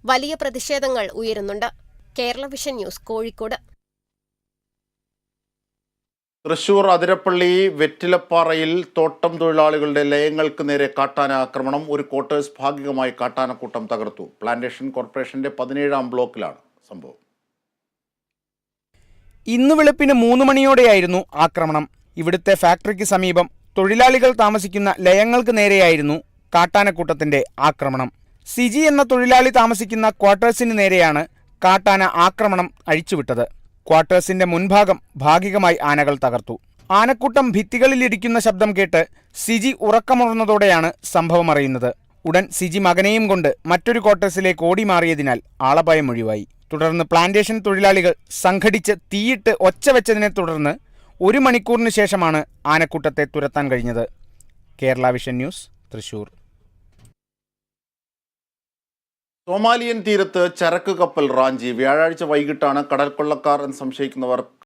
വലിയ പ്രതിഷേധങ്ങൾ ഉയരുന്നുണ്ട്. Kerala vision news, Kozhikode. തൃശൂർ അതിരപ്പള്ളി വെറ്റിലപ്പാറയിൽ തോട്ടം തൊഴിലാളികളുടെ ലയങ്ങൾക്ക് നേരെ കാട്ടാന ആക്രമണം. ഒരു ക്വാർട്ടേഴ്സ് ഭാഗികമായി കാട്ടാനക്കൂട്ടം തകർത്തു. പ്ലാന്റേഷൻ കോർപ്പറേഷന്റെ 17-ാം ബ്ലോക്കിലാണ് സംഭവം. ഇന്ന് വെളുപ്പിന് 3 മണിയോടെയായിരുന്നു ആക്രമണം. ഇവിടുത്തെ ഫാക്ടറിക്ക് സമീപം തൊഴിലാളികൾ താമസിക്കുന്ന ലയങ്ങൾക്ക് നേരെയായിരുന്നു കാട്ടാനക്കൂട്ടത്തിന്റെ ആക്രമണം. സിജി എന്ന തൊഴിലാളി താമസിക്കുന്ന ക്വാർട്ടേഴ്സിന് നേരെയാണ് കാട്ടാന ആക്രമണം അഴിച്ചുവിട്ടത്. ക്വാർട്ടേഴ്സിന്റെ മുൻഭാഗം ഭാഗികമായി ആനകൾ തകർത്തു. ആനക്കൂട്ടം ഭിത്തികളിലിടിക്കുന്ന ശബ്ദം കേട്ട് സിജി ഉറക്കമുണർന്നതോടെയാണ് സംഭവം അറിയുന്നത്. ഉടൻ സിജി മകനെയും കൊണ്ട് മറ്റൊരു ക്വാർട്ടേഴ്സിലേക്ക് ഓടി മാറിയതിനാൽ ആളപായം ഒഴിവായി. തുടർന്ന് പ്ലാന്റേഷൻ തൊഴിലാളികൾ സംഘടിച്ച് തീയിട്ട് ഒച്ച വെച്ചതിനെ തുടർന്ന് 1 മണിക്കൂറിന് ശേഷമാണ് ആനക്കൂട്ടത്തെ തുരത്താൻ കഴിഞ്ഞത്. Kerala vision news, Thrissur. Somalian തീരത്ത് ചരക്ക് കപ്പൽ റാഞ്ചി. വ്യാഴാഴ്ച വൈകിട്ടാണ് കടൽക്കൊള്ളക്കാർ എന്ന് സംശയിക്കുന്നവർ